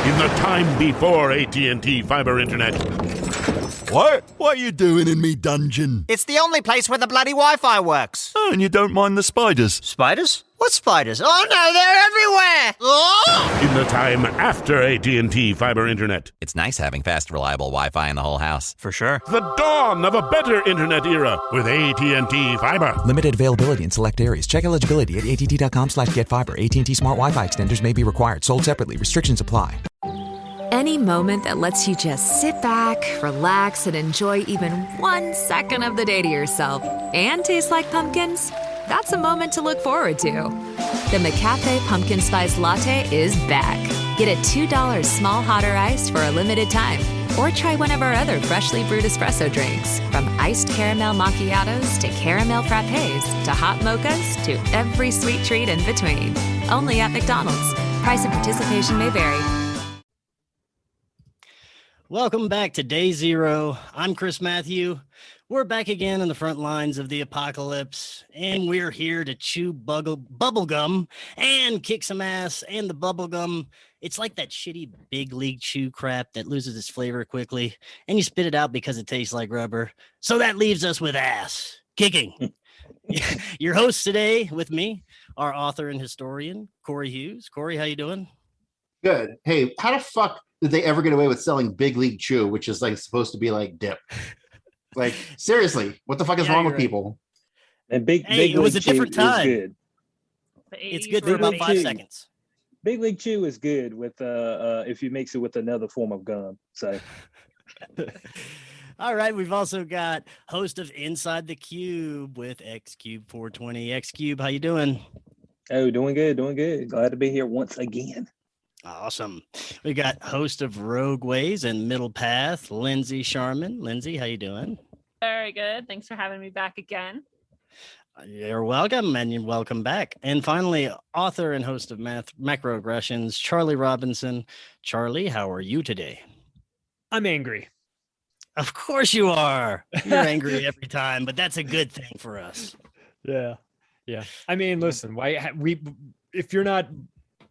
In the time before AT&T fiber internet. What? What are you doing in me dungeon? It's the only place where the bloody Wi-Fi works. Oh, and you don't mind the spiders? Spiders? What spiders? Oh no, they're everywhere! Oh! In the time after AT&T fiber internet. It's nice having fast, reliable Wi-Fi in the whole house. For sure. The dawn of a better internet era with AT&T fiber. Limited availability in select areas. Check eligibility at att.com/getfiber. AT&T Smart Wi-Fi extenders may be required. Sold separately. Restrictions apply. Any moment that lets you just sit back, relax, and enjoy even 1 second of the day to yourself and taste like pumpkins, that's a moment to look forward to. The McCafe Pumpkin Spice Latte is back. Get a $2 small hot or iced for a limited time. Or try one of our other freshly brewed espresso drinks. From iced caramel macchiatos to caramel frappes to hot mochas to every sweet treat in between. Only at McDonald's. Price and participation may vary. Welcome back to Day Zero. I'm Chris Matthew. We're back again on the front lines of the apocalypse, and we're here to chew bubble gum and kick some ass. And the bubble gum, it's like that shitty big league chew crap that loses its flavor quickly, and you spit it out because it tastes like rubber. So that leaves us with ass kicking. Your hosts today with me are author and historian Corey Hughes. Corey, how you doing? Good. Hey, how the fuck did they ever get away with selling Big League Chew, which is like supposed to be like dip? Like, seriously, what the fuck is wrong with people? And Big it was a different time. Good. It's good for about 5 seconds. Big League Chew is good with if you mix it with another form of gum. So all right, we've also got host of Inside the Cube with XCube420. XCube, how you doing? Oh, doing good. Glad to be here once again. Awesome. We got host of Rogue Ways and Middle Path, Lindsay Sharman. Lindsay, how you doing? Very good. Thanks for having me back again. You're welcome, and you're welcome back. And finally, author and host of Macroaggressions, Charlie Robinson. Charlie, how are you today? I'm angry. Of course you are. You're angry every time, but that's a good thing for us. Yeah. I mean, listen, if you're not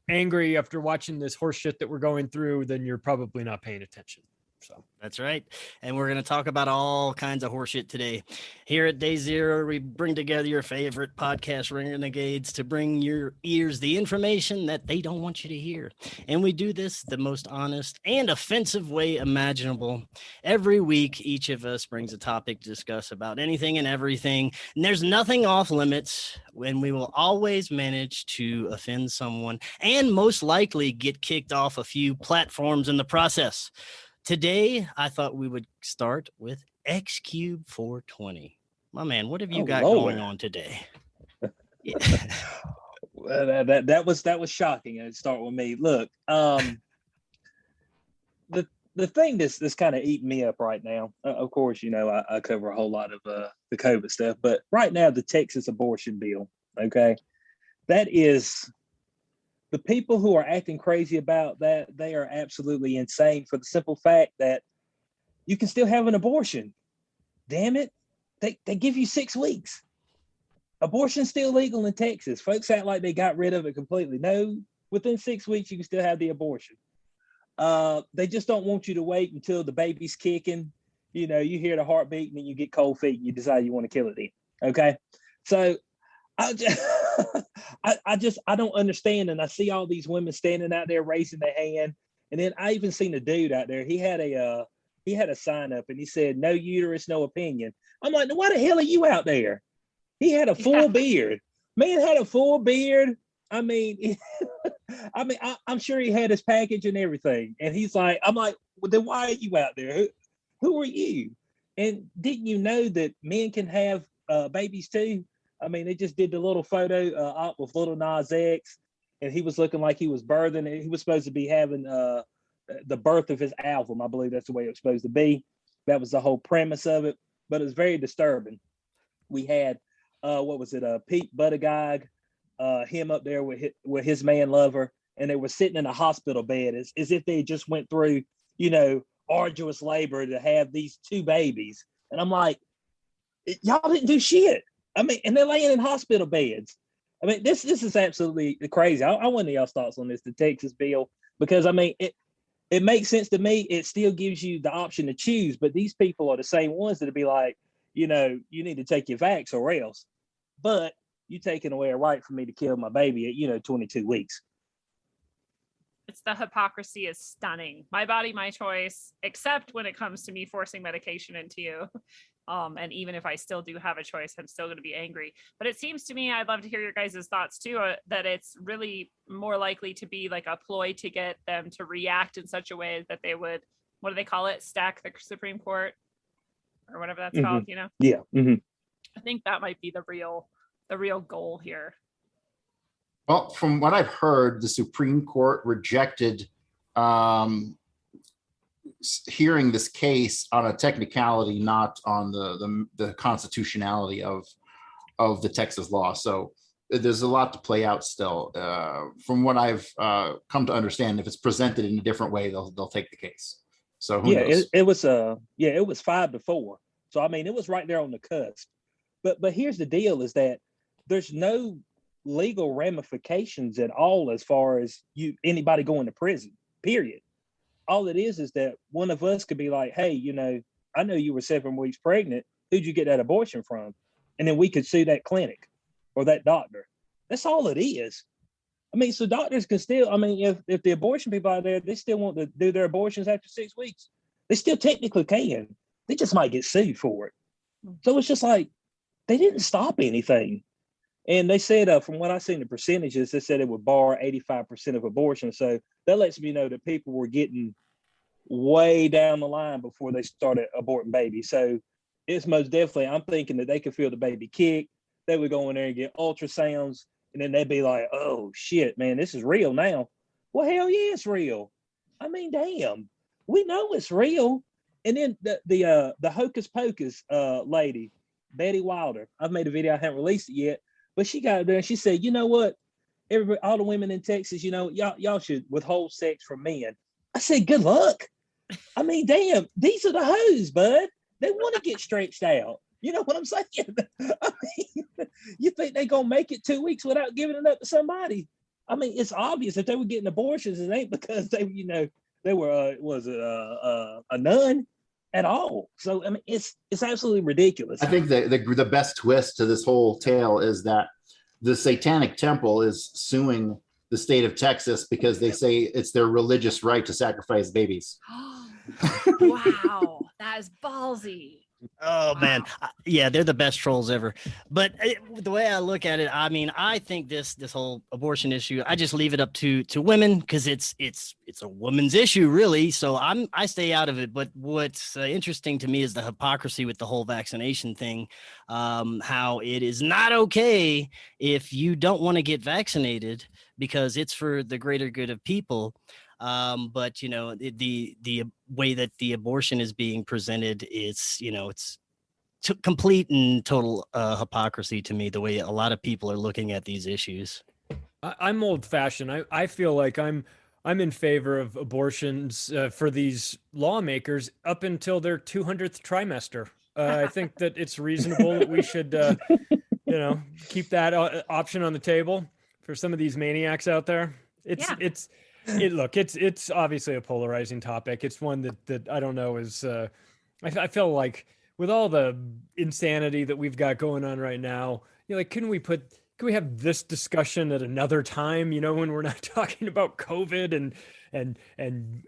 angry after watching this horse shit that we're going through, then you're probably not paying attention. So that's right. And we're going to talk about all kinds of horseshit today. Here at Day Zero, we bring together your favorite podcast renegades to bring your ears the information that they don't want you to hear. And we do this the most honest and offensive way imaginable. Every week, each of us brings a topic to discuss about anything and everything. And there's nothing off limits, and we will always manage to offend someone and most likely get kicked off a few platforms in the process. Today, I thought we would start with XCube420. My man, what have you got going on today? Well, that was shocking. I'd start with me. Look, the thing that's kind of eating me up right now. Of course, you know I cover a whole lot of the COVID stuff, but right now the Texas abortion bill. Okay, that is. The people who are acting crazy about that, they are absolutely insane for the simple fact that you can still have an abortion. Damn it. They give you 6 weeks. Abortion's still legal in Texas. Folks act like they got rid of it completely. No, within 6 weeks, you can still have the abortion. They just don't want you to wait until the baby's kicking. You know, you hear the heartbeat and then you get cold feet and you decide you want to kill it then. Okay. So I don't understand. And I see all these women standing out there raising their hand. And then I even seen a dude out there. He had a sign up and he said, "No uterus, no opinion." I'm like, why the hell are you out there? He had a full beard. Man had a full beard. I mean, I'm sure he had his package and everything. And he's like, I'm like, well, then why are you out there? Who are you? And didn't you know that men can have babies too? I mean, they just did the little photo op with Little Nas X, and he was looking like he was birthing. And he was supposed to be having the birth of his album. I believe that's the way it was supposed to be. That was the whole premise of it. But it was very disturbing. We had, Pete Buttigieg, him up there with his man lover, and they were sitting in a hospital bed as if they just went through, arduous labor to have these 2 babies. And I'm like, y'all didn't do shit. I mean, and they're laying in hospital beds. I mean, this is absolutely crazy. I want y'all's thoughts on this, the Texas bill, because I mean, it makes sense to me. It still gives you the option to choose, but these people are the same ones that'll be like, you need to take your vax or else. But you taking away a right for me to kill my baby at 22 weeks. It's the hypocrisy is stunning. My body, my choice, except when it comes to me forcing medication into you. And even if I still do have a choice, I'm still going to be angry. But it seems to me, I'd love to hear your guys' thoughts too, that it's really more likely to be like a ploy to get them to react in such a way that they would, what do they call it? Stack the Supreme Court or whatever that's called, Yeah. I think that might be the real goal here. Well, from what I've heard, the Supreme Court rejected hearing this case on a technicality, not on the constitutionality of the Texas law. So there's a lot to play out still. From what I've come to understand, if it's presented in a different way, they'll take the case. So who knows? It was 5-4. So I mean, it was right there on the cusp. But here's the deal: is that there's no legal ramifications at all as far as anybody going to prison. Period. All it is that one of us could be like, hey, I know you were 7 weeks pregnant. Who'd you get that abortion from? And then we could sue that clinic or that doctor. That's all it is. I mean, so doctors can still, if the abortion people out there, they still want to do their abortions after 6 weeks, they still technically can. They just might get sued for it. So it's just like, they didn't stop anything. And they said, from what I've seen, the percentages, they said it would bar 85% of abortions. So that lets me know that people were getting way down the line before they started aborting babies. So it's most definitely, I'm thinking that they could feel the baby kick. They would go in there and get ultrasounds. And then they'd be like, oh, shit, man, this is real now. Well, hell yeah, it's real. I mean, damn, we know it's real. And then the Hocus Pocus lady, Betty Wilder, I've made a video, I haven't released it yet. But she got there and she said, you know what? All the women in Texas, y'all should withhold sex from men. I said, good luck. I mean, damn, these are the hoes, bud. They want to get stretched out. You know what I'm saying? I mean, you think they're going to make it 2 weeks without giving it up to somebody? I mean, it's obvious if they were getting abortions, it ain't because they were, a nun at all. So, I mean, it's absolutely ridiculous. I think the best twist to this whole tale is that the Satanic Temple is suing the state of Texas because they say it's their religious right to sacrifice babies. Wow, that is ballsy. Oh man, yeah, they're the best trolls ever. But the way I look at it, I mean, I think this whole abortion issue, I just leave it up to women because it's a woman's issue, really. So I stay out of it. But what's interesting to me is the hypocrisy with the whole vaccination thing. How it is not okay if you don't want to get vaccinated because it's for the greater good of people. But the way that the abortion is being presented, it's complete and total hypocrisy to me, the way a lot of people are looking at these issues. I'm old fashioned. I feel like I'm in favor of abortions for these lawmakers up until their 200th trimester. I think that it's reasonable that we should, keep that option on the table for some of these maniacs out there. It's obviously a polarizing topic. It's one that I don't know is, I feel like with all the insanity that we've got going on right now, can we have this discussion at another time, when we're not talking about COVID and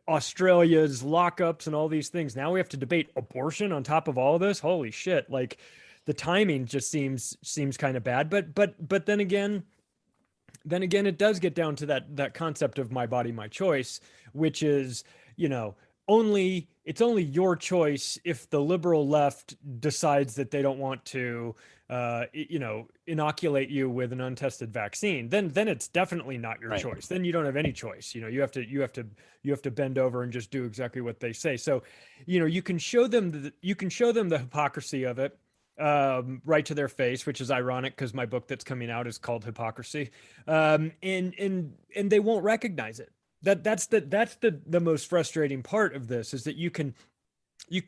Australia's lockups and all these things. Now we have to debate abortion on top of all of this. Holy shit. Like the timing just seems kind of bad, but then again, it does get down to that concept of my body, my choice, which is, it's only your choice if the liberal left decides that they don't want to, inoculate you with an untested vaccine. Then it's definitely not your choice. Then you don't have any choice. You have to bend over and just do exactly what they say. So, you can show them the hypocrisy of it. Right to their face, which is ironic because my book that's coming out is called Hypocrisy, and they won't recognize it. That's the most frustrating part of this is that you can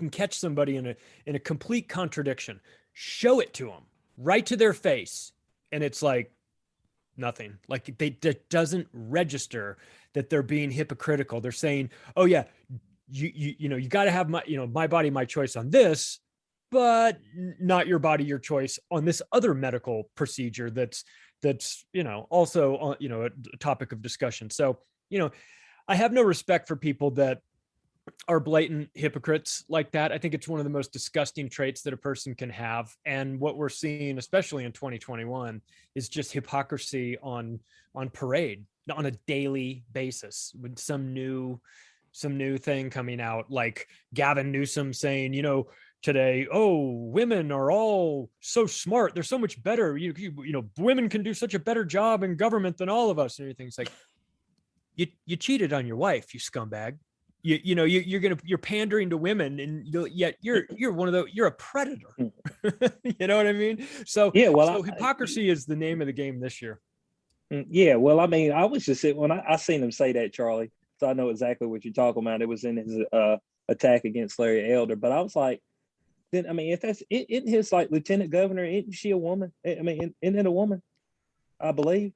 catch somebody in a complete contradiction, show it to them right to their face, and it's like nothing. Like that doesn't register that they're being hypocritical. They're saying, oh yeah, you got to have my body, my choice on this, but not your body, your choice on this other medical procedure that's also a topic of discussion. So I have no respect for people that are blatant hypocrites like that. I think it's one of the most disgusting traits that a person can have. And what we're seeing, especially in 2021, is just hypocrisy on parade on a daily basis, with some new thing coming out, like Gavin Newsom saying, today, oh, women are all so smart, they're so much better, women can do such a better job in government than all of us, and everything. It's like, you cheated on your wife, you scumbag. You're pandering to women, and yet you're you're a predator. You know what I mean? So yeah, well, hypocrisy is the name of the game this year. Yeah, well, I mean, I was just when I seen him say that, Charlie, so I know exactly what you're talking about. It was in his attack against Larry Elder, but I was like, then I mean, if that's isn't his like lieutenant governor, isn't she a woman? I mean, isn't it a woman? I believe.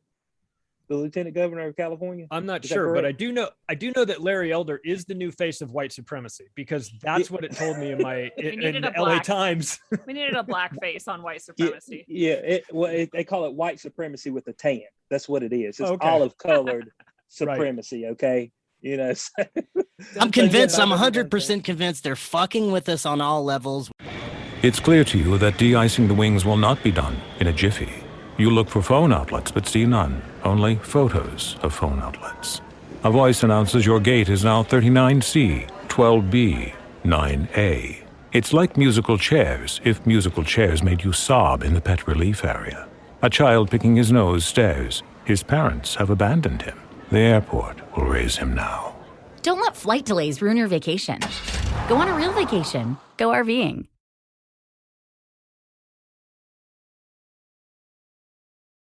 The lieutenant governor of California. I'm not sure, but I do know that Larry Elder is the new face of white supremacy, because that's what it told me in the LA Times. We needed a black face on white supremacy. They call it white supremacy with a tan. That's what it is. It's olive colored supremacy. Right. Okay. I'm convinced. I'm 100% convinced they're fucking with us on all levels. It's clear to you that de-icing the wings will not be done in a jiffy. You look for phone outlets, but see none. Only photos of phone outlets. A voice announces your gate is now 39C, 12B, 9A. It's like musical chairs, if musical chairs made you sob in the pet relief area. A child picking his nose stares. His parents have abandoned him. The airport will raise him now. Don't let flight delays ruin your vacation. Go on a real vacation. Go RVing.